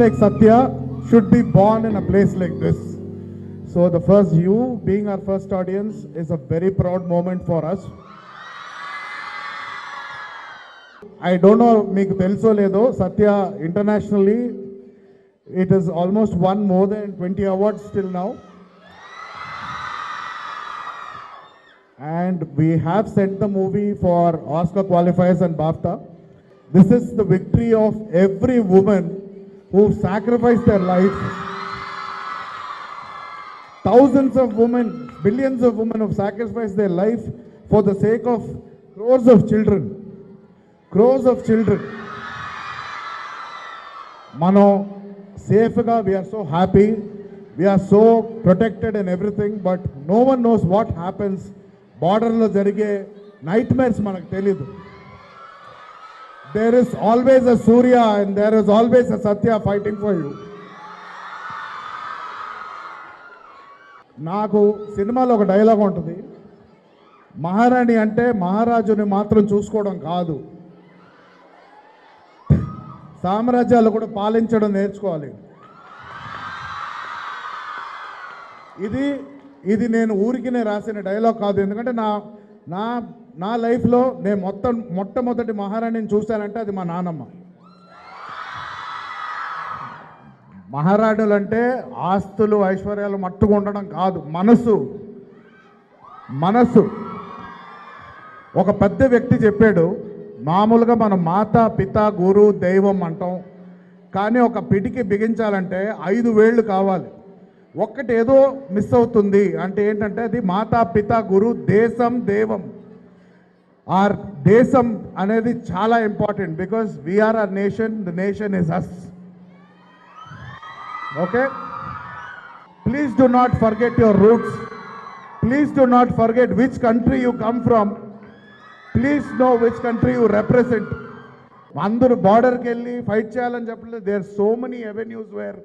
like Satya should be born in a place like this. So the first, you being our first audience, is a very proud moment for us. I don't know మీకు తెలుసో లేదో, Satya internationally it has almost won more than 20 awards till now. And we have sent the movie for Oscar qualifiers and BAFTA. This is the victory of every woman who sacrificed their life. Thousands of women, billions of women have sacrificed their life for the sake of crores of children. Crores of children. Mano, safega, we are so happy. We are so protected and everything, but no one knows what happens. Border lo jarige nightmares manaku teliyadu. There is always a Surya and there is always a Satya fighting for you. నాకు సినిమాలో ఒక dialogue ఉంటుంది, మహారాణి అంటే మహారాజుని మాత్రం చూసుకోవడం కాదు, సామ్రాజ్యాలు కూడా పాలించడం నేర్చుకోవాలి. ఇది నేను ఊరికినే రాసిన డైలాగ్ కాదు, ఎందుకంటే నా లైఫ్లో నేను మొట్టమొదటి మహారాణిని చూశానంటే అది మా నాన్నమ్మ. మహారాణులు అంటే ఆస్తులు ఐశ్వర్యాలు మట్టుకు ఉండడం కాదు, మనసు. ఒక పెద్ద వ్యక్తి చెప్పాడు, మామూలుగా మనం మాత పిత గురు దైవం అంటాం, కానీ ఒక పిడికి బిగించాలంటే 5 వేళ్ళు కావాలి. ఒక్కటి ఏదో మిస్ అవుతుంది అంటే ఏంటంటే అది మాతా పిత గురు దేశం దేవం. ఆర్ దేశం అనేది చాలా important, because we are our nation, the nation is us. Okay, please do not forget your roots. Please do not forget which country you come from. Please know which country you represent. అందరూ బార్డర్కి వెళ్ళి fight చేయాలని చెప్పలేదు. There so many avenues where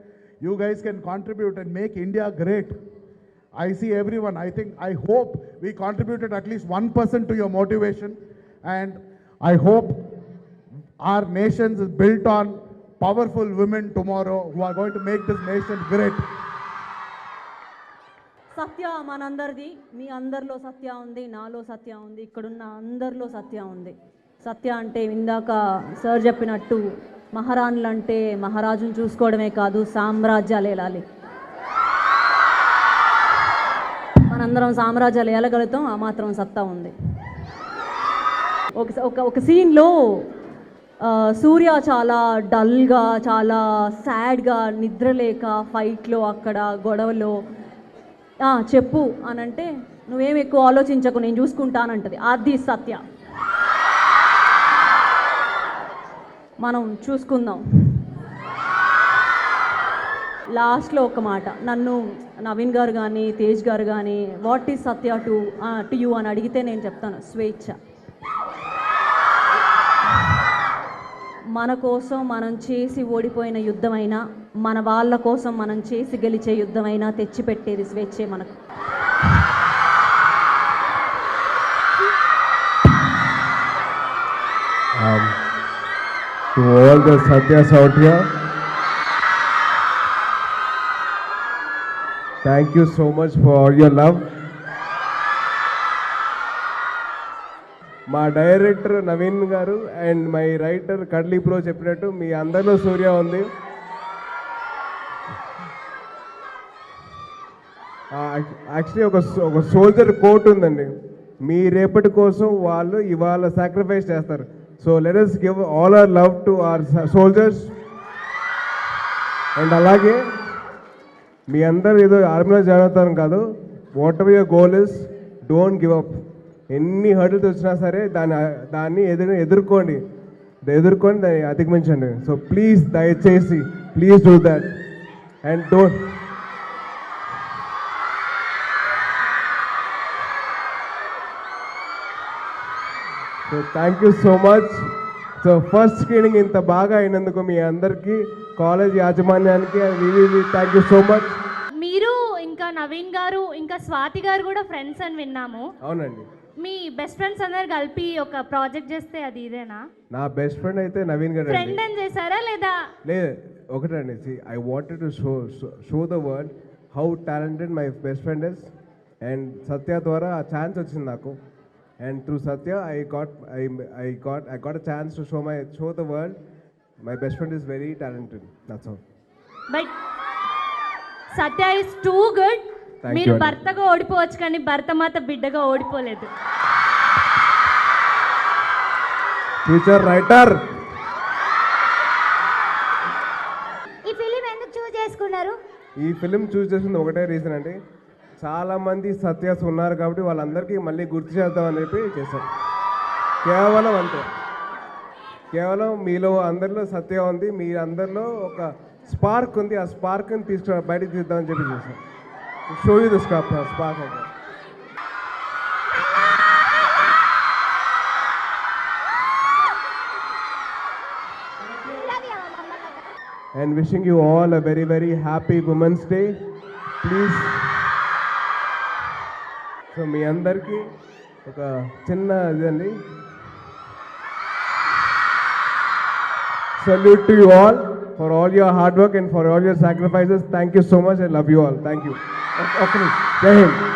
you guys can contribute and make India great. I see everyone. I hope we contributed at least 1% to your motivation, and I hope our nation is built on powerful women tomorrow who are going to make this nation great. సత్య మనందరిది. మీ అందరిలో సత్య ఉంది, నాలో సత్య ఉంది, ఇక్కడున్న అందరిలో సత్య ఉంది. సత్య అంటే ఇందాక sir చెప్పినట్టు మహారాణులు అంటే మహారాజును చూసుకోవడమే కాదు, సామ్రాజ్యాలు ఏలాలి. మనందరం సామ్రాజ్యాలు ఏలగలుగుతాం, ఆ మాత్రం సత్తా ఉంది. ఒక సీన్లో సూర్య చాలా డల్గా, చాలా సాడ్గా, నిద్రలేక ఫైట్లో అక్కడ గొడవలో చెప్పు అని అంటే, నువ్వేం ఎక్కువ ఆలోచించకు నేను చూసుకుంటానంటది. అది సత్య. మనం చూసుకుందాం. లాస్ట్లో ఒక మాట, నన్ను నవీన్ గారు కానీ తేజ్ గారు కానీ what is Satya to you అని అడిగితే నేను చెప్తాను, స్వేచ్ఛ. మన కోసం మనం చేసి ఓడిపోయిన యుద్ధమైనా, మన వాళ్ళ కోసం మనం చేసి గెలిచే యుద్ధమైనా తెచ్చిపెట్టేది స్వేచ్ఛే మనకు. To all the Satyas out here, thank you so much for your love. మా డైరెక్టర్ నవీన్ గారు అండ్ మై రైటర్ కడ్లీ ప్రో చెప్పినట్టు మీ అందరిలో సూర్య ఉంది. యాక్చువల్లీ ఒక సోల్జర్ కోట్ ఉందండి, మీ రేపటి కోసం వాళ్ళు ఇవాళ సాక్రిఫైస్ చేస్తారు. So let us give all our love to our soldiers. And అలాగే మీ అందరు ఏదో ఆర్మీలో జాయిన్ అవుతారు కాదు, what ever your goal is, don't give up. ఎన్ని హర్డిల్స్ వచ్చినా సరే దాన్ని ఎదుర్కొని దాన్ని అధిగమించండి. సో ప్లీజ్ దయచేసి please do that and don't. So thank you so much. So first screening ఇంత బాగా అయినందుకు మీ అందరికీ, కాలేజ్ యాజమాన్యానికి థ్యాంక్ యూ సో మచ్. మీరు ఇంకా నవీన్ గారు ఇంకా స్వాతి గారు కూడా ఫ్రెండ్స్ అని విన్నాము. అవునండి. మీ బెస్ట్ ఫ్రెండ్స్ అందరు కలిపి ఒక ప్రాజెక్ట్ చేస్తే అది ఇదేనా? నా బెస్ట్ ఫ్రెండ్ అయితే నవీన్ గారు. ఫ్రెండ్ అని చేశారా లేదా? లేదు, ఒకటండి, I wanted to show the world how talented my best friend is. And Satya ద్వారా ఆ ఛాన్స్ వచ్చింది నాకు. And through Satya I got a chance to show the world my best friend is very talented. That's all. But Satya is too good. Thank మీరు you, Anna. భర్తగా ఓడిపోవచ్చు కానీ భర్త మాత బిడ్డగా ఓడిపోలేదు. Future writer. ఈ ఫిలిం ఎందుకు చూస్ చేసుకున్నారు? ఈ ఫిలిం చూస్ చేసింది ఒకటే రీజన్ అండి, చాలామంది సత్యాస్ ఉన్నారు కాబట్టి వాళ్ళందరికీ మళ్ళీ గుర్తు చేద్దామని చెప్పి చేశాను. కేవలం అంతే, కేవలం మీలో అందరిలో సత్య ఉంది, మీ అందరిలో ఒక స్పార్క్ ఉంది, ఆ స్పార్క్ని బయటకు తీద్దామని చెప్పి చేశాను. షో యూ ద స్పార్క్ అంటే. And wishing you all a very, very happy Women's Day. Please. So మీ అందరికీ ఒక చిన్న ఇదండి, salute to you all for all your hard work and for all your sacrifices. Thank you so much. I love you all. Thank you. Okay. Jai Hind.